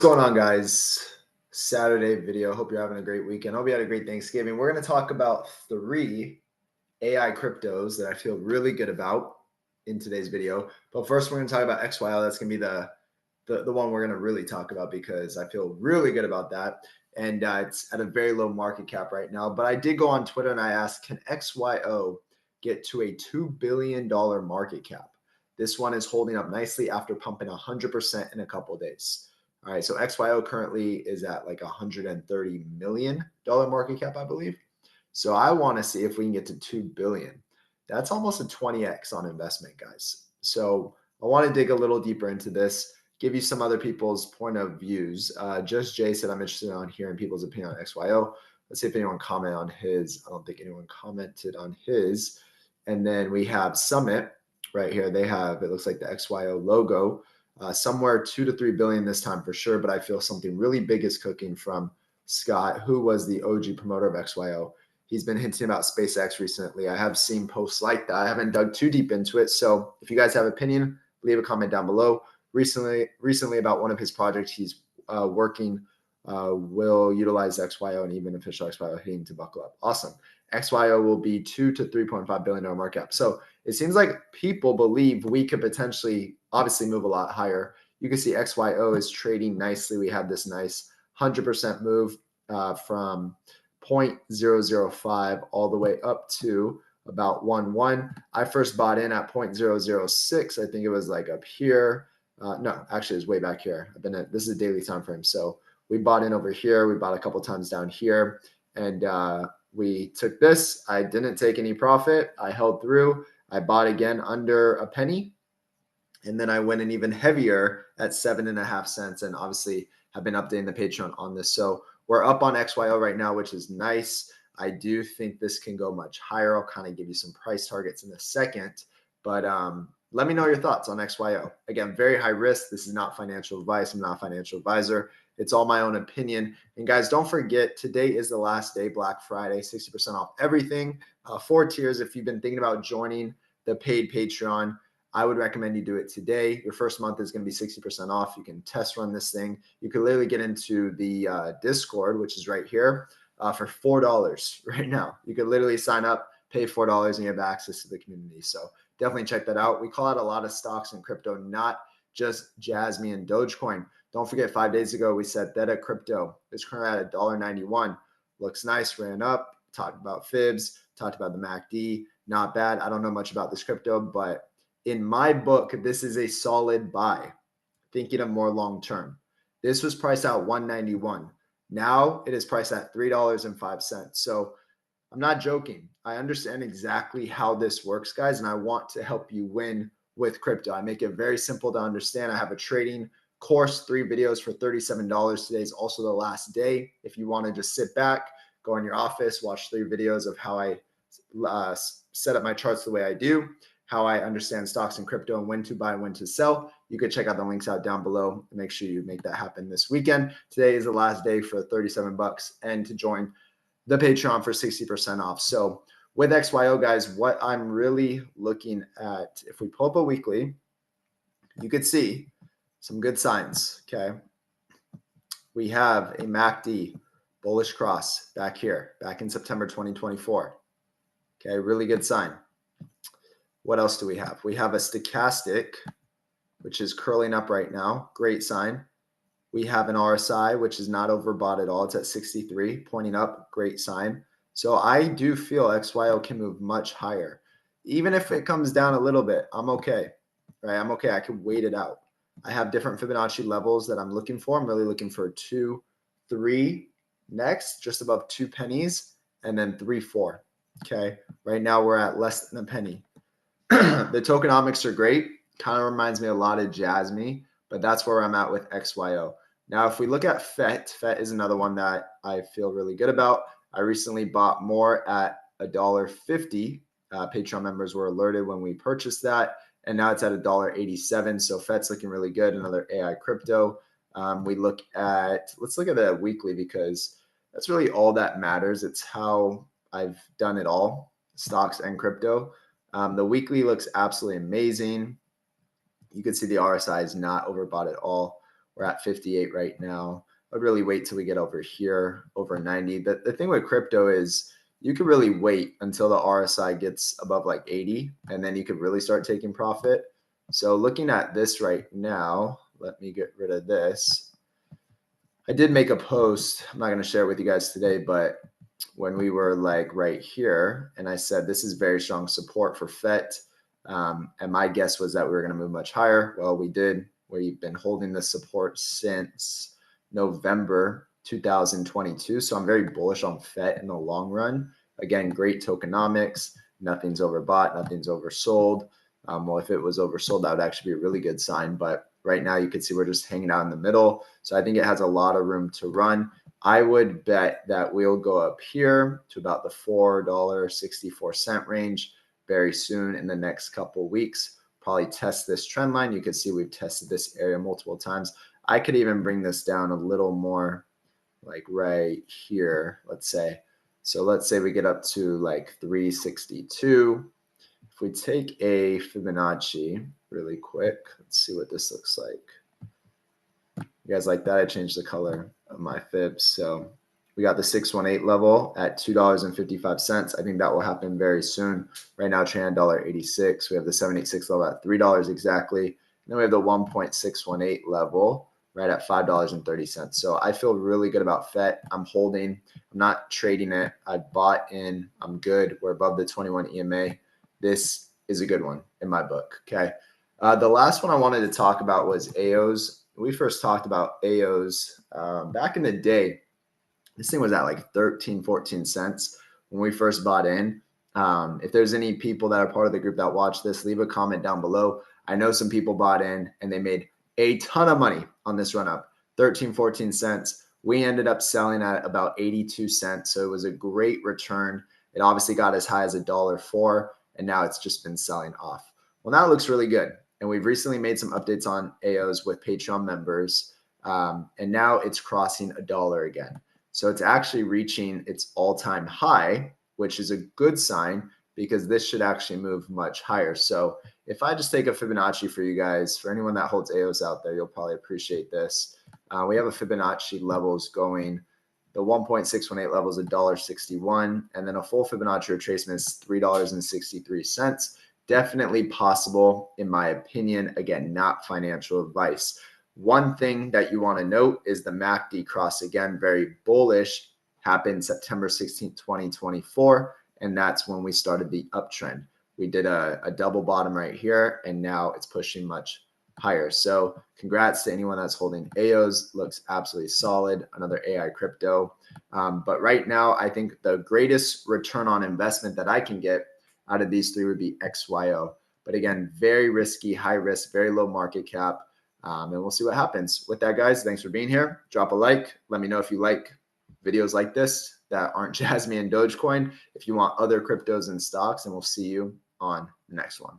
What's going on, guys? Saturday video. Hope you're having a great weekend. Hope you had a great Thanksgiving. We're going to talk about 3 AI cryptos that I feel really good about in today's video. But first, we're going to talk about XYO. That's going to be the one we're going to really talk about because I feel really good about that. And it's at a very low market cap right now. But I did go on Twitter and I asked, can XYO get to a $2 billion market cap? This one is holding up nicely after pumping 100% in a couple of days. All right, so XYO currently is at like $130 million market cap, I believe. So I want to see if we can get to 2 billion. That's almost a 20x on investment, guys. So I want to dig a little deeper into this, give you some other people's point of views. Just Jay said I'm interested on hearing people's opinion on XYO. Let's see if anyone commented on his. I don't think anyone commented on his. And then we have Summit right here. They have, it looks like the XYO logo. Somewhere 2 to 3 billion this time for sure, but I feel something really big is cooking from Scott, who was the OG promoter of XYO. He's been hinting about SpaceX recently. I have seen posts like that. I haven't dug too deep into it. So if you guys have an opinion, leave a comment down below. Recently about one of his projects he's working will utilize XYO and even official XYO hitting to buckle up. Awesome. XYO will be 2 to 3.5 billion market cap. So it seems like people believe we could potentially obviously move a lot higher. You can see XYO is trading nicely. We had this nice 100% move from 0.005 all the way up to about 1.1. I first bought in at 0.006. I think it was like up here. No, actually, it's way back here. This is a daily time frame. So we bought in over here. We bought a couple times down here, and we took this. I didn't take any profit. I held through. I bought again under a penny. And then I went in even heavier at 7.5 cents, and obviously have been updating the Patreon on this. So we're up on XYO right now, which is nice. I do think this can go much higher. I'll kind of give you some price targets in a second, but let me know your thoughts on XYO. Again, very high risk. This is not financial advice. I'm not a financial advisor. It's all my own opinion. And guys, don't forget, today is the last day, Black Friday, 60% off everything. 4 tiers. If you've been thinking about joining the paid Patreon, I would recommend you do it today. Your first month is going to be 60% off. You can test run this thing. You can literally get into the Discord, which is right here, for $4 right now. You could literally sign up, pay $4, and you have access to the community. So definitely check that out. We call out a lot of stocks in crypto, not just Jasmy and Dogecoin. Don't forget, 5 days ago, we said Theta Crypto is currently at $1.91. Looks nice, ran up, talked about fibs, talked about the MACD. Not bad. I don't know much about this crypto, but in my book, this is a solid buy. Thinking of more long-term. This was priced out $1.91. Now it is priced at $3.05. So I'm not joking. I understand exactly how this works, guys, and I want to help you win with crypto. I make it very simple to understand. I have a trading course, 3 videos for $37. Today is also the last day. If you want to just sit back, go in your office, watch 3 videos of how I set up my charts the way I do, how I understand stocks and crypto and when to buy and when to sell. You could check out the links out down below and make sure you make that happen this weekend. Today is the last day for $37 and to join the Patreon for 60% off. So with XYO, guys, what I'm really looking at, if we pull up a weekly, you could see some good signs, okay? We have a MACD bullish cross back here, back in September 2024. Okay, really good sign. What else do we have? We have a stochastic, which is curling up right now. Great sign. We have an RSI, which is not overbought at all. It's at 63, pointing up. Great sign. So I do feel XYO can move much higher. Even if it comes down a little bit, I'm okay. Right? I'm okay. I can wait it out. I have different Fibonacci levels that I'm looking for. I'm really looking for 2, 3 next, just above 2 pennies, and then 3, 4. Okay. Right now we're at less than a penny. The tokenomics are great. Kind of reminds me a lot of Jasmy, but that's where I'm at with XYO. Now, if we look at FET is another one that I feel really good about. I recently bought more at $1.50. Patreon members were alerted when we purchased that, and now it's at $1.87. So FET's looking really good. Another AI crypto. Let's look at the weekly because that's really all that matters. It's how I've done it all, stocks and crypto. The weekly looks absolutely amazing. You can see the RSI is not overbought at all. We're at 58 right now. I'd really wait till we get over here, over 90. The thing with crypto is you could really wait until the RSI gets above like 80, and then you could really start taking profit. So looking at this right now, let me get rid of this. I did make a post. I'm not going to share it with you guys today, but when we were like right here, and I said this is very strong support for FET, and my guess was that we were going to move much higher. Well, we did. We've been holding the support since November 2022, so I'm very bullish on FET in the long run. Again, great tokenomics. Nothing's overbought, nothing's oversold. Well, if it was oversold, that would actually be a really good sign. But right now, you can see we're just hanging out in the middle. So I think it has a lot of room to run. I would bet that we'll go up here to about the $4.64 range very soon in the next couple of weeks. Probably test this trend line. You can see we've tested this area multiple times. I could even bring this down a little more, like right here, let's say. So let's say we get up to like 362. If we take a Fibonacci really quick, let's see what this looks like. You guys like that? I changed the color of my fibs. So we got the 618 level at $2.55. I think that will happen very soon. Right now, trading $1.86. We have the 786 level at $3 exactly. And then we have the 1.618 level right at $5.30. So I feel really good about FET. I'm holding. I'm not trading it. I bought in. I'm good. We're above the 21 EMA. This is a good one in my book. Okay. The last one I wanted to talk about was AIOZ. We first talked about AIOZ back in the day. This thing was at like 13, 14 cents when we first bought in. If there's any people that are part of the group that watch this, leave a comment down below. I know some people bought in and they made a ton of money on this run up, 13, 14 cents. We ended up selling at about 82 cents. So it was a great return. It obviously got as high as $1.04, and now it's just been selling off. Well, now it looks really good. And we've recently made some updates on AIOZ with Patreon members. And now it's crossing $1 again. So it's actually reaching its all-time high, which is a good sign because this should actually move much higher. So if I just take a Fibonacci for you guys, for anyone that holds AIOZ out there, you'll probably appreciate this. We have a Fibonacci levels going. The 1.618 level is $1.61, and then a full Fibonacci retracement is $3.63. Definitely possible, in my opinion. Again, not financial advice. One thing that you want to note is the MACD cross, again, very bullish, happened September 16th, 2024, and that's when we started the uptrend. We did a double bottom right here, and now it's pushing much higher. So congrats to anyone that's holding AIOZ. Looks absolutely solid, another AI crypto. But right now, I think the greatest return on investment that I can get out of these three would be XYO. But again, very risky, high risk, very low market cap. And we'll see what happens. With that, guys, thanks for being here. Drop a like. Let me know if you like videos like this that aren't Jasmy and Dogecoin. If you want other cryptos and stocks, and we'll see you on the next one.